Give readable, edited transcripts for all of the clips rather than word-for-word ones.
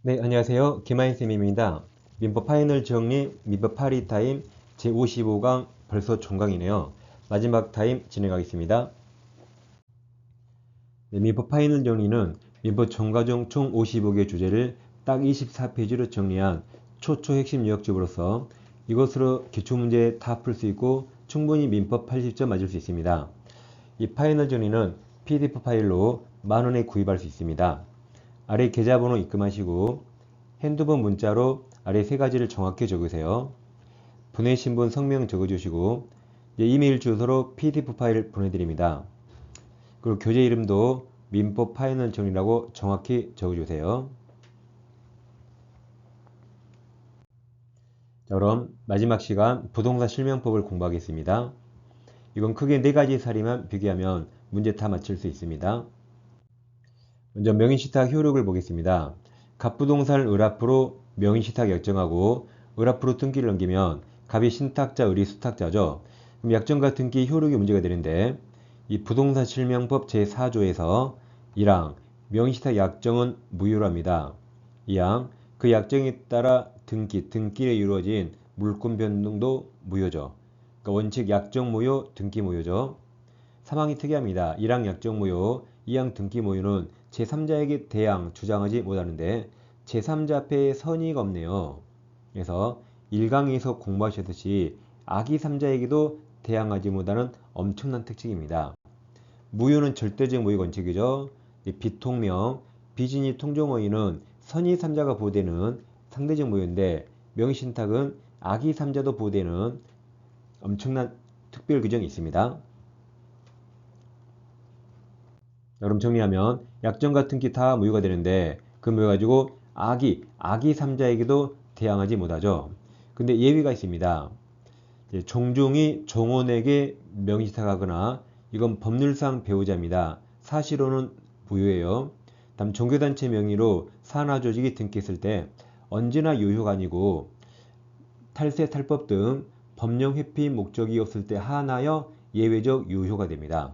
네, 안녕하세요. 김하인쌤입니다. 민법 파이널 정리, 민법 파리 타임 제55강 벌써 종강이네요. 마지막 타임 진행하겠습니다. 네, 민법 파이널 정리는 민법 전과정 총 55개 주제를 딱 24페이지로 정리한 초초 핵심 요약집으로서 이것으로 기출문제 다 풀 수 있고 충분히 민법 80점 맞을 수 있습니다. 이 파이널 정리는 PDF 파일로 만원에 구입할 수 있습니다. 아래 계좌번호 입금하시고 핸드폰 문자로 아래 세 가지를 정확히 적으세요. 보내신 분 성명 적어주시고 이메일 주소로 PDF 파일을 보내드립니다. 그리고 교재 이름도 민법 파이널 정리라고 정확히 적어주세요. 자, 그럼 마지막 시간 부동사 실명법을 공부하겠습니다. 이건 크게 4가지 사례만 비교하면 문제 다 맞힐 수 있습니다. 먼저 명인시탁 효력을 보겠습니다. 갑부동사를 을 앞으로 명인시탁 약정하고 을 앞으로 등기를 넘기면 갑이 신탁자, 을이 수탁자죠. 그럼 약정과 등기 효력이 문제가 되는데 이 부동사 실명법 제4조에서 1항 명인시탁 약정은 무효로 합니다. 2항 그 약정에 따라 등기에 이루어진 물권 변동도 무효죠. 그러니까 원칙 약정 무효, 등기 무효죠. 3항이 특이합니다. 1항 약정 무효, 2항 등기 무효는 제3자에게 대항 주장하지 못하는데 제3자 앞에 선의가 없네요. 그래서 1강에서 공부하셨듯이 악의 3자에게도 대항하지 못하는 엄청난 특징입니다. 무효는 절대적 무효 원칙이죠. 비통명, 비진이 통정어휘는 선의 3자가 보호되는 상대적 무효인데 명의신탁은 악의 3자도 보호되는 엄청난 특별 규정이 있습니다. 그럼 정리하면 약정 같은 기 다 무효가 되는데 그 무효 가지고 악의 3자에게도 대항하지 못하죠. 근데 예외가 있습니다. 종종이 종원에게 명의시탁하거나 이건 법률상 배우자입니다. 사실로는 무효예요. 다음 종교단체 명의로 산하조직이 등기했을 때 언제나 유효가 아니고 탈세, 탈법 등 법령 회피 목적이 없을 때 하나여 예외적 유효가 됩니다.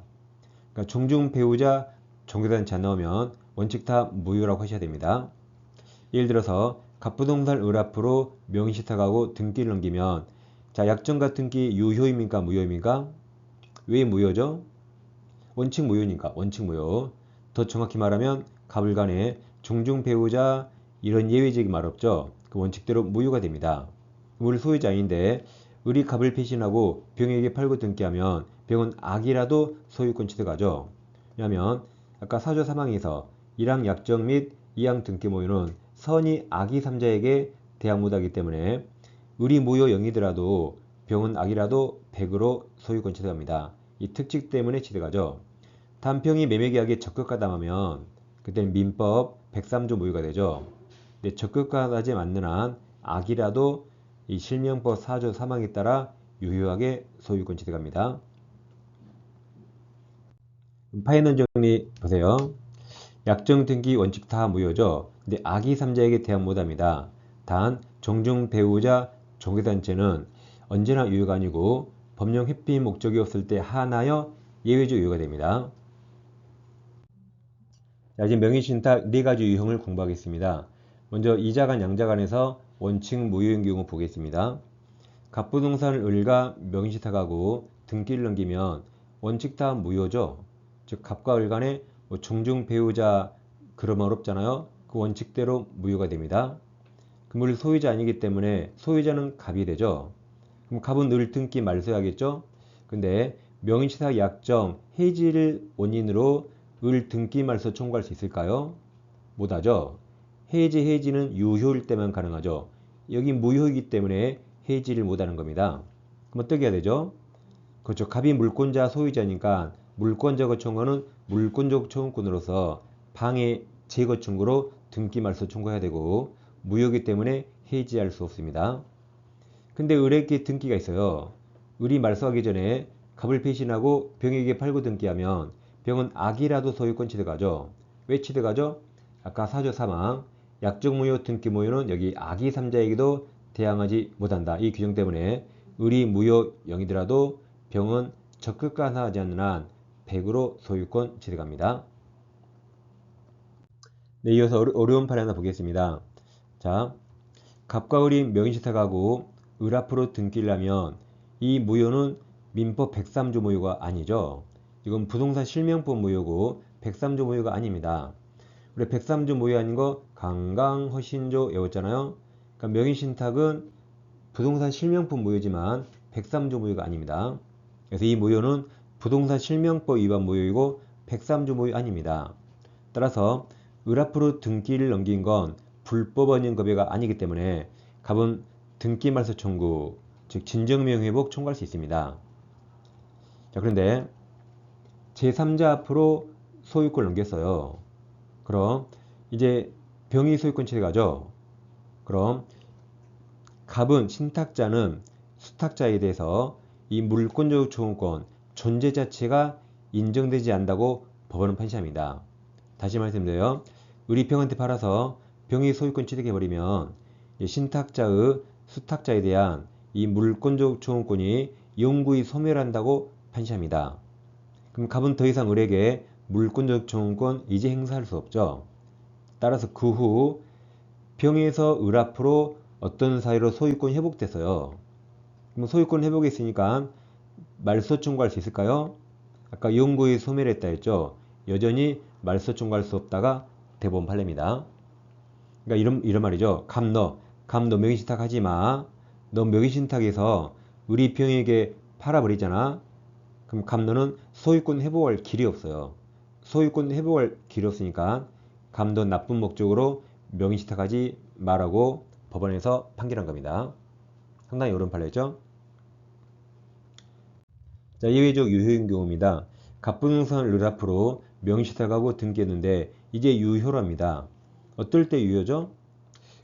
그러니까 종중 배우자 종교단체 안 나오면 원칙 다 무효라고 하셔야 됩니다. 예를 들어서 갑부동산 을 앞으로 명의시탁하고 등기를 넘기면 자 약정과 등기 유효입니까 무효입니까? 왜 무효죠? 원칙 무효니까 원칙 무효. 더 정확히 말하면 갑을 간에 종중 배우자 이런 예외적인 말 없죠. 그 원칙대로 무효가 됩니다. 물 소유자인데 을이 갑을 배신하고 병에게 팔고 등기하면 병은 악이라도 소유권 취득하죠. 왜냐하면 아까 사조 3항에서 1항 약정 및 2항 등기 모유는 선이 악의 3자에게 대항 못하기 때문에 을이 무효 0이더라도 병은 악이라도 100으로 소유권 취득합니다. 이 특징 때문에 취득하죠. 단평이 매매계약에 적극가담하면 그때는 민법 103조 무효가 되죠. 근데 적극가담하지 않는 한 악이라도 이 실명법 4조 3항에 따라 유효하게 소유권 취득합니다. 파이널 정리 보세요. 약정 등기 원칙 다 무효죠. 근데 악의 3자에게 대항 못합니다. 단 종중 배우자 종교단체는 언제나 유효가 아니고 법령 회피 목적이 없을 때 하나여 예외적 유효가 됩니다. 자, 이제 명의신탁 4가지 유형을 공부하겠습니다. 먼저 이자간 양자간에서 원칙 무효인 경우 보겠습니다. 갑부동산을 을과 명의신탁하고 등기를 넘기면 원칙 다 무효죠. 즉 갑과 을 간에 종중 배우자 그러면 어렵잖아요. 그 원칙대로 무효가 됩니다. 그물 소유자 아니기 때문에 소유자는 갑이 되죠. 그럼 갑은 을 등기 말소하겠죠. 근데 명의시탁 약정 해지를 원인으로 을 등기 말소 청구할 수 있을까요? 못하죠. 해지는 유효일 때만 가능하죠. 여기 무효이기 때문에 해지를 못하는 겁니다. 그럼 어떻게 해야 되죠? 그렇죠. 갑이 물권자 소유자니까 물권자가 청구하는 물권적 청구권으로서 방해 제거 청구로 등기 말소 청구해야 되고 무효이기 때문에 해지할 수 없습니다. 근데 을에게 등기가 있어요. 을이 말소하기 전에 갑을 배신하고 병에게 팔고 등기하면 병은 악이라도 소유권 취득하죠. 왜 취득하죠? 아까 사조 3항 약정 무효 등기 무효는 여기 악의 3자에게도 대항하지 못한다. 이 규정 때문에 을이 무효 0이더라도 병은 적극간사하지 않는 한 100으로 소유권 취득합니다. 네, 이어서 어려운 판례 하나 보겠습니다. 자, 갑과 을이 명의신탁하고 을 앞으로 등기려면 이 무효는 민법 103조 무효가 아니죠. 이건 부동산 실명법 무효고 103조 무효가 아닙니다. 우리 103조 무효 아닌 거 강강허신조 외웠잖아요. 그러니까 명의신탁은 부동산 실명법 무효지만 103조 무효가 아닙니다. 그래서 이 무효는 부동산 실명법 위반 무효이고 103조 무효 아닙니다. 따라서 을 앞으로 등기를 넘긴 건 불법원인 거배가 아니기 때문에 갑은 등기 말소 청구, 즉 진정명예회복 청구할 수 있습니다. 자, 그런데 제3자 앞으로 소유권을 넘겼어요. 그럼 이제 병이 소유권 취득하죠. 그럼 갑은 신탁자는 수탁자에 대해서 이 물권적 청구권 존재 자체가 인정되지 않는다고 법원은 판시합니다. 다시 말씀드려요. 을이 병한테 팔아서 병이 소유권 취득해버리면 신탁자의 수탁자에 대한 이 물권적 청구권이 영구히 소멸한다고 판시합니다. 그럼 갑은 더 이상 을에게 물권적 청구권 이제 행사할 수 없죠. 따라서 그 후 병에서 을 앞으로 어떤 사유로 소유권 회복됐어요. 그럼 소유권 회복이 있으니까 말소 청구할 수 있을까요? 아까 영구히 소멸했다 했죠. 여전히 말소 청구할 수 없다가 대법원 판례입니다. 그러니까 이런 말이죠. 갑 너 명의신탁 하지 마. 너 명의신탁에서 우리 병에게 팔아버리잖아. 그럼 갑 너는 소유권 회복할 길이 없어요. 소유권 회복할 길이 없으니까 갑 너 나쁜 목적으로 명의신탁하지 말라고 법원에서 판결한 겁니다. 상당히 어려운 판례죠. 자, 예외적 유효인 경우입니다. 갑부동산을 을 앞으로 명의신탁하고 등기했는데 이제 유효랍니다. 어떨 때 유효죠?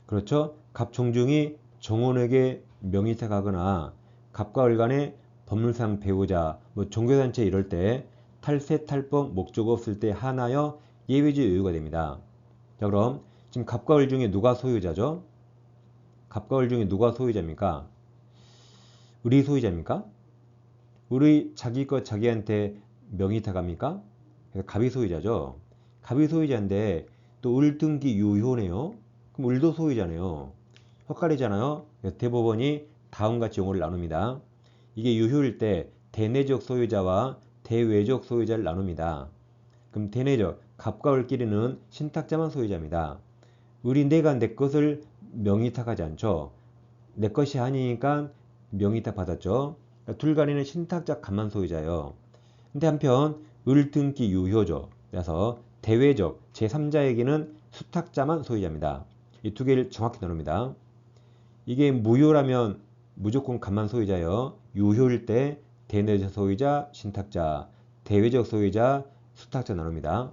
그렇죠. 갑종중이 정원에게 명의신탁하거나 갑과 을 간의 법률상 배우자, 종교단체 이럴 때 탈세, 탈법, 목적 없을 때 하나여 예외적 유효가 됩니다. 자, 그럼 지금 갑과 을 중에 누가 소유자죠? 갑과 을 중에 누가 소유자입니까? 을이 소유자입니까? 을이 자기 것 자기한테 명의탁합니까? 그래서 갑이 소유자죠. 갑이 소유자인데 또 을 등기 유효네요. 그럼 을도 소유자네요. 헛갈리잖아요. 대법원이 다음같이 용어를 나눕니다. 이게 유효일 때 대내적 소유자와 대외적 소유자를 나눕니다. 그럼 대내적, 갑과 을끼리는 신탁자만 소유자입니다. 을이 내가 내 것을 명의탁하지 않죠. 내 것이 아니니까 명의탁 받았죠. 그러니까 둘 간에는 신탁자 갑만 소유자예요. 근데 한편 을 등기 유효죠. 그래서 대외적 제3자에게는 수탁자만 소유자입니다. 이 두 개를 정확히 나눕니다. 이게 무효라면 무조건 갑만 소유자예요. 유효일 때 대내적 소유자, 신탁자, 대외적 소유자, 수탁자 나눕니다.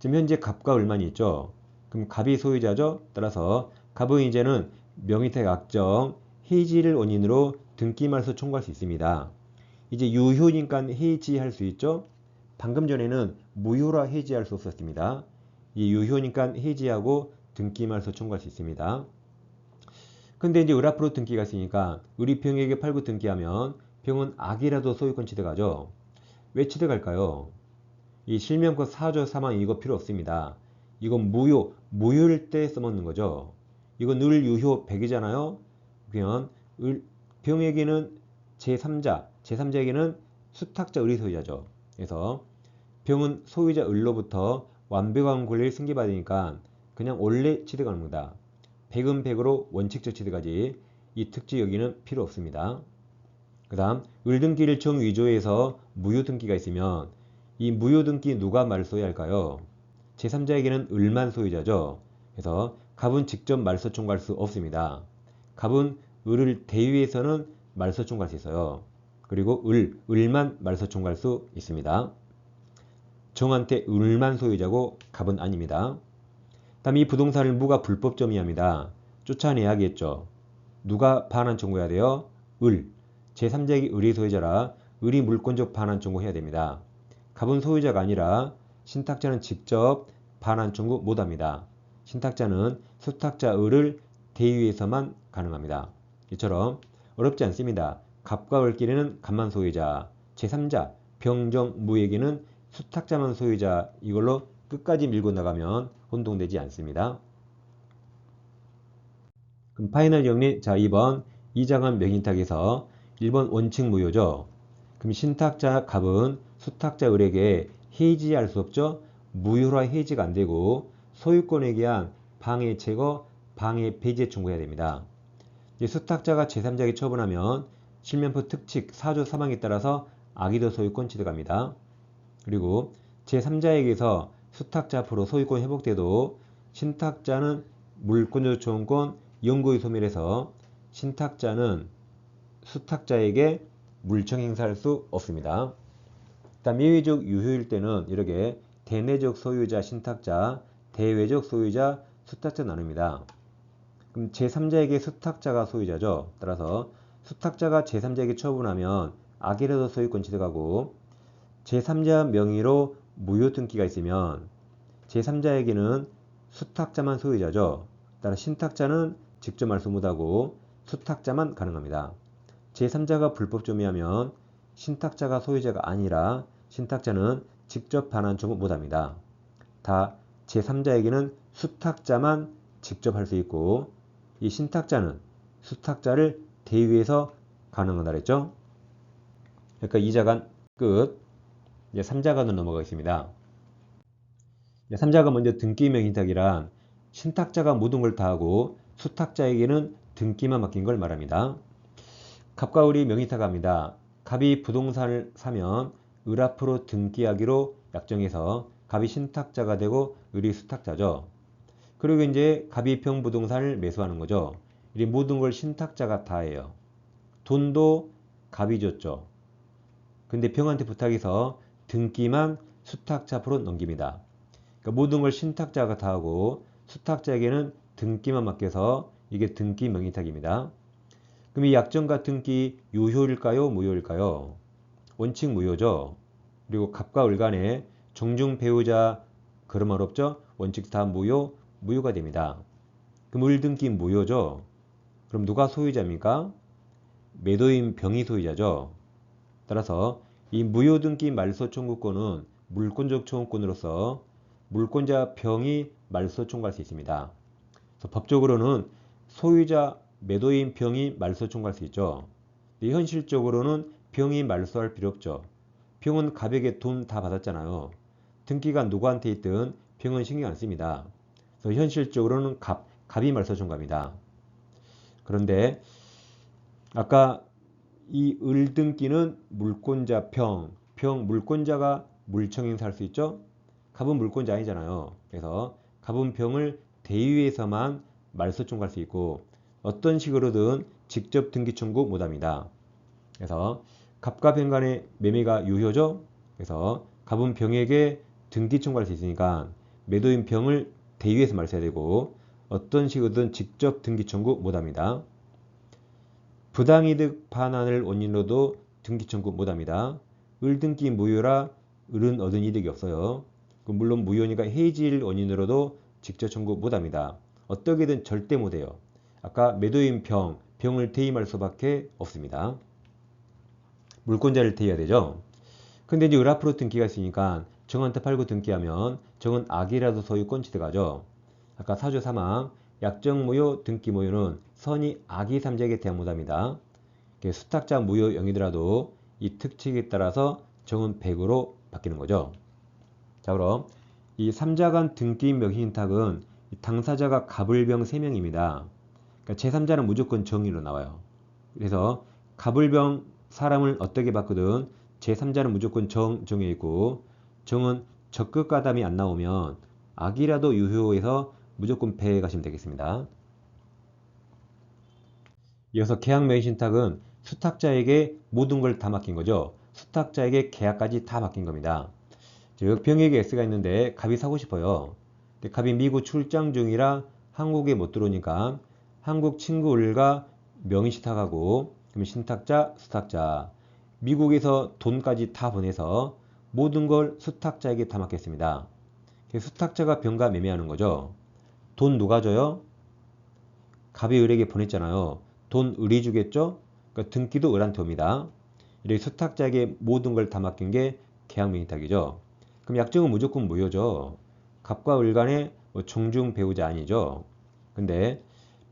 지금 현재 갑과 을만 있죠. 그럼 갑이 소유자죠. 따라서 갑은 이제는 명의탁 악정, 해지를 원인으로 등기 말소 청구할 수 있습니다. 이제 유효니까 해지할 수 있죠. 방금 전에는 무효라 해지할 수 없었습니다. 이 유효니까 해지하고 등기 말소 청구할 수 있습니다. 근데 이제 을 앞으로 등기가 있으니까 을이 병에게 팔고 등기하면 병은 악이라도 소유권 취득하죠. 왜 취득할까요? 이 실명권 4조 3항 이거 필요 없습니다. 이건 무효일 때 써먹는 거죠. 이건 늘 유효 100이잖아요. 그러면 병에게는 제3자에게는 수탁자 을이 소유자죠. 그래서 병은 소유자 을로부터 완벽한 권리를 승계받으니까 그냥 원래 취득하는 겁니다. 100은 100으로 원칙적 취득하지 이 특지 여기는 필요 없습니다. 그 다음 을등기를 정위조해서 무효등기가 있으면 이 무효등기 누가 말소해야 할까요? 제3자에게는 을만 소유자죠. 그래서 갑은 직접 말소 청구할 수 없습니다. 갑은 을을 대위해서는 말소 청구할 수 있어요. 그리고 을만 말소 청구할 수 있습니다. 정한테 을만 소유자고 갑은 아닙니다. 다음 이 부동산을 무가 불법 점유합니다. 쫓아내야겠죠. 누가 반환 청구해야 돼요? 을. 제3자에게 을이 소유자라 을이 물권적 반환 청구해야 됩니다. 갑은 소유자가 아니라 신탁자는 직접 반환 청구 못합니다. 신탁자는 수탁자 을을 대위해서만 가능합니다. 이처럼 어렵지 않습니다. 갑과 을끼리는 갑만 소유자, 제3자, 병정, 무에게는 수탁자만 소유자 이걸로 끝까지 밀고 나가면 혼동되지 않습니다. 그럼 파이널 정리. 자, 2번 이장한 명인탁에서 1번 원칙 무효죠. 그럼 신탁자 갑은 수탁자 을에게 해지할 수 없죠. 무효라 해지가 안 되고 소유권에 의한 방해 제거, 방해 배제 청구해야 됩니다. 이제 수탁자가 제3자에게 처분하면 실면포 특칙 4조 3항에 따라서 악의도 소유권 취득합니다. 그리고 제3자에게서 수탁자 앞으로 소유권 회복돼도 신탁자는 물권적 초원권 영구히 소멸해서 신탁자는 수탁자에게 물청 행사할 수 없습니다. 일단 미외적 유효일 때는 이렇게 대내적 소유자 신탁자, 대외적 소유자 수탁자 나눕니다. 그럼 제3자에게 수탁자가 소유자죠. 따라서 수탁자가 제3자에게 처분하면 악의라도 소유권 취득하고 제3자 명의로 무효 등기가 있으면 제3자에게는 수탁자만 소유자죠. 따라 신탁자는 직접 말소 못하고 수탁자만 가능합니다. 제3자가 불법 점유하면 신탁자가 소유자가 아니라 신탁자는 직접 반환 청구 못합니다. 다 제3자에게는 수탁자만 직접 할 수 있고 이 신탁자는 수탁자를 대위해서 가능하다 그랬죠. 그러니까 2자간 끝. 이제 3자간으로 넘어가겠습니다. 3자가 먼저 등기 명의탁이란 신탁자가 모든 걸 다 하고 수탁자에게는 등기만 맡긴 걸 말합니다. 갑과 을이 명의탁합니다. 갑이 부동산을 사면 을 앞으로 등기하기로 약정해서 갑이 신탁자가 되고 을이 수탁자죠. 그리고 이제 갑이 병 부동산을 매수하는 거죠. 이 모든 걸 신탁자가 다 해요. 돈도 갑이 줬죠. 근데 병한테 부탁해서 등기만 수탁자 앞으로 넘깁니다. 그러니까 모든 걸 신탁자가 다 하고 수탁자에게는 등기만 맡겨서 이게 등기 명의탁입니다. 그럼 이 약정과 등기 유효일까요? 무효일까요? 원칙 무효죠. 그리고 갑과 을 간에 종중 배우자 그런 말 없죠? 원칙 다 무효, 무효가 됩니다. 그럼 을 등기 무효죠. 그럼 누가 소유자입니까? 매도인 병이 소유자죠. 따라서 이 무효 등기 말소 청구권은 물권적 청구권으로서 물권자 병이 말소 청구할 수 있습니다. 그래서 법적으로는 소유자 매도인 병이 말소 청구할 수 있죠. 현실적으로는 병이 말소할 필요 없죠. 병은 갑에게 돈 다 받았잖아요. 등기가 누구한테 있든 병은 신경 안 씁니다. 그래서 현실적으로는 갑이 말소 청구합니다. 그런데 아까 이 을 등기는 물권자 병 물권자가 물청 행사할 수 있죠. 갑은 물권자 아니잖아요. 그래서 갑은 병을 대위해서만 말소 청구할 수 있고 어떤 식으로든 직접 등기 청구 못합니다. 그래서 갑과 병 간의 매매가 유효죠. 그래서 갑은 병에게 등기 청구할 수 있으니까 매도인 병을 대위해서 말소해야 되고 어떤 식으로든 직접 등기 청구 못합니다. 부당이득 반환을 원인으로도 등기 청구 못합니다. 을 등기 무효라 을은 얻은 이득이 없어요. 물론 무효니까 해지를 원인으로도 직접 청구 못합니다. 어떻게든 절대 못해요. 아까 매도인 병을 대임할 수밖에 없습니다. 물권자를 대해야 되죠. 근데 이제 을 앞으로 등기가 있으니까 정한테 팔고 등기하면 정은 악이라도 소유권 취득하죠. 아까 4조 3항 약정 무효 등기 무효는 선이 악의 3자에게 대항 못합니다. 수탁자 무효 0이더라도 이 특칙에 따라서 정은 100으로 바뀌는 거죠. 자, 그럼 이 3자간 등기 명의신탁은 당사자가 갑을병 3명입니다. 그러니까 제3자는 무조건 정의로 나와요. 그래서 갑을병 사람을 어떻게 바꾸든 제3자는 무조건 정해 있고 정은 적극 가담이 안 나오면 악이라도 유효해서 무조건 배에 가시면 되겠습니다. 이어서 계약 명의신탁은 수탁자에게 모든 걸 다 맡긴 거죠. 수탁자에게 계약까지 다 맡긴 겁니다. 즉 병에게 S가 있는데 갑이 사고 싶어요. 근데 갑이 미국 출장 중이라 한국에 못 들어오니까 한국 친구 을과 명의신탁하고 그럼 신탁자, 수탁자 미국에서 돈까지 다 보내서 모든 걸 수탁자에게 다 맡겼습니다. 수탁자가 병과 매매하는 거죠. 돈 누가 줘요? 갑이 을에게 보냈잖아요. 돈 을이 주겠죠? 그러니까 등기도 을한테 옵니다. 이렇게 수탁자에게 모든 걸 다 맡긴 게 계약명의탁이죠. 그럼 약정은 무조건 무효죠. 갑과 을 간의 종중 배우자 아니죠. 근데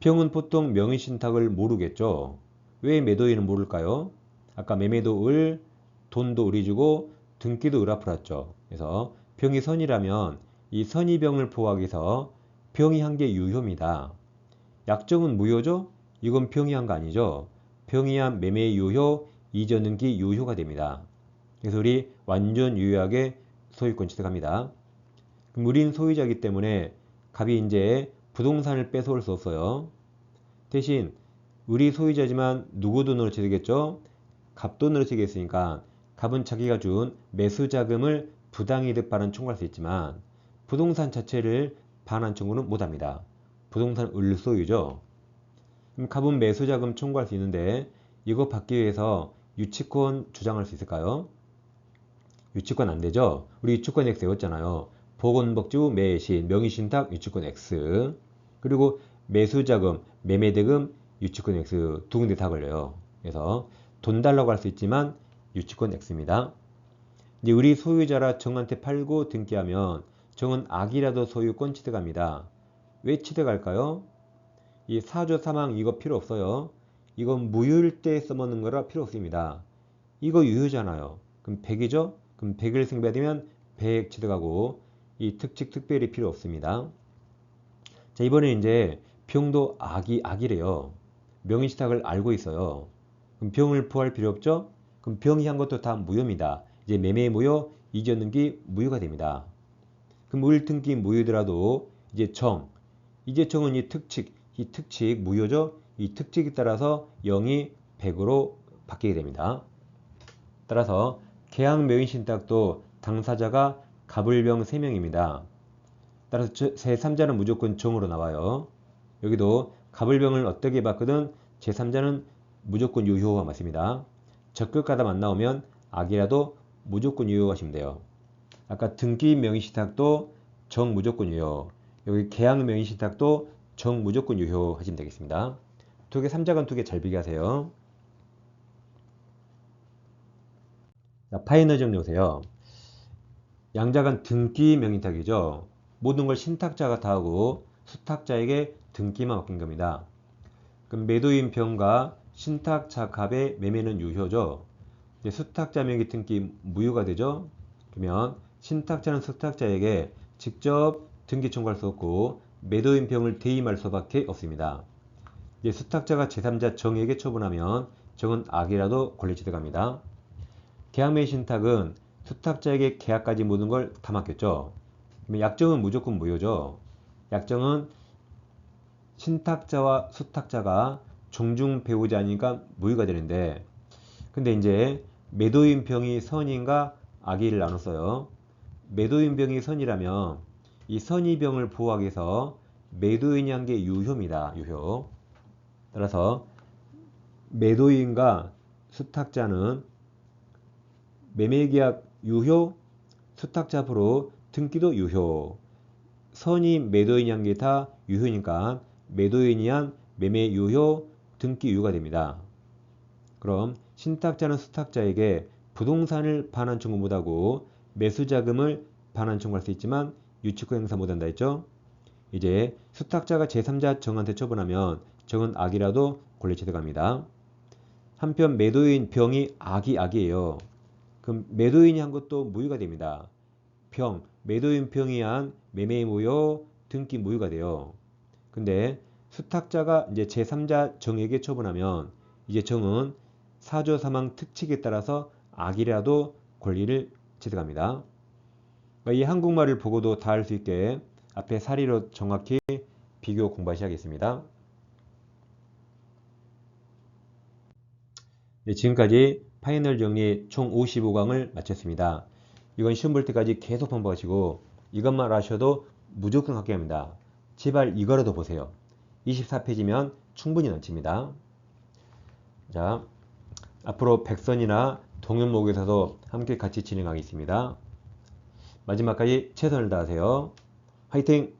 병은 보통 명의신탁을 모르겠죠. 왜 매도인은 모를까요? 아까 매매도 을, 돈도 을이 주고 등기도 을 앞으로 왔죠. 그래서 병이 선이라면 이 선이병을 보호하기 위해서 병이 한 게 유효입니다. 약정은 무효죠? 이건 병이 한 거 아니죠? 병이 한 매매 유효, 이전 등기 유효가 됩니다. 그래서 우리 완전 유효하게 소유권 취득합니다. 그럼 우린 소유자이기 때문에 갑이 이제 부동산을 뺏어올 수 없어요. 대신 우리 소유자지만 누구 돈으로 취득했죠? 갑 돈으로 취득했으니까 갑은 자기가 준 매수 자금을 부당이득 반환 청구할 수 있지만 부동산 자체를 반환 청구는 못합니다. 부동산 을 소유죠. 그럼 갑은 매수 자금 청구할 수 있는데 이거 받기 위해서 유치권 주장할 수 있을까요? 유치권 안 되죠? 우리 유치권 X 외웠잖아요. 보건복지부 매신, 명의신탁 유치권 X. 그리고 매수자금, 매매대금 유치권 X 두 군데 다 걸려요. 그래서 돈 달라고 할 수 있지만 유치권 X입니다. 이제 우리 소유자라 정한테 팔고 등기하면 정은 악이라도 소유권 취득합니다. 왜 취득할까요? 이 사조 사망 이거 필요 없어요. 이건 무효일 때 써먹는 거라 필요 없습니다. 이거 유효잖아요. 그럼 100이죠? 그럼 100을 승배되면 100 취득하고 이 특칙 특별히 필요 없습니다. 자, 이번에 이제 병도 악이래요. 명의신탁을 알고 있어요. 그럼 병을 부할 필요 없죠? 그럼 병이 한 것도 다 무효입니다. 이제 매매 무효, 이전 등기 무효가 됩니다. 그럼 을 등기 무효더라도 이제 정은 이 특칙 무효죠? 이 특칙에 따라서 0이 100으로 바뀌게 됩니다. 따라서 계약 명의신탁도 당사자가 갑을병 3명입니다. 따라서 제3자는 무조건 정으로 나와요. 여기도 갑을병을 어떻게 봤거든 제3자는 무조건 유효가 맞습니다. 적극 가담 안 나오면 악이라도 무조건 유효하시면 돼요. 아까 등기 명의신탁도 정 무조건 유효. 여기 계약 명의신탁도 정 무조건 유효하시면 되겠습니다. 두 개 3자간 두 개 잘 비교하세요. 자, 파이널 정리보세요. 양자간 등기 명의탁이죠. 모든 걸 신탁자가 다 하고 수탁자에게 등기만 맡긴 겁니다. 그럼 매도인 병과 신탁자 갑의 매매는 유효죠. 이제 수탁자 명의 등기 무효가 되죠. 그러면 신탁자는 수탁자에게 직접 등기 청구할 수 없고 매도인 병을 대임할 수밖에 없습니다. 이제 수탁자가 제3자 정에게 처분하면 정은 악이라도 권리 취득합니다. 계약매매 신탁은 수탁자에게 계약까지 모든 걸 다 맡겼죠. 그러면 약정은 무조건 무효죠. 약정은 신탁자와 수탁자가 종중 배우자니까 무효가 되는데 근데 이제 매도인 병이 선인가 악의를 나눴어요. 매도인 병이 선이라면 이 선의병을 보호하기 위해서 매도인이 한 게 유효입니다. 유효. 따라서 매도인과 수탁자는 매매계약 유효, 수탁자 앞으로 등기도 유효. 선이 매도인이 한 게 다 유효니까 매도인이 한 매매 유효, 등기 유효가 됩니다. 그럼 신탁자는 수탁자에게 부동산을 반환 청구 못하고 매수자금을 반환 청구할 수 있지만 유치권 행사 못한다 했죠? 이제 수탁자가 제3자 정한테 처분하면 정은 악이라도 권리 취득합니다. 한편 매도인 병이 악이에요. 그럼 매도인이 한 것도 무효가 됩니다. 매도인 병이 한 매매 무효, 등기 무효가 돼요. 근데 수탁자가 이제 제3자 정에게 처분하면 이제 정은 사조 사망 특칙에 따라서 악이라도 권리를 취득합니다. 이 한국말을 보고도 다 할 수 있게 앞에 사리로 정확히 비교 공부하셔야겠습니다. 네, 지금까지 파이널 정리 총 55강을 마쳤습니다. 이건 시험 볼 때까지 계속 반복하시고 이것만 아셔도 무조건 합격합니다. 제발 이거라도 보세요. 24페이지면 충분히 넘칩니다. 자, 앞으로 백선이나 동현목에서도 함께 같이 진행하겠습니다. 마지막까지 최선을 다하세요. 화이팅!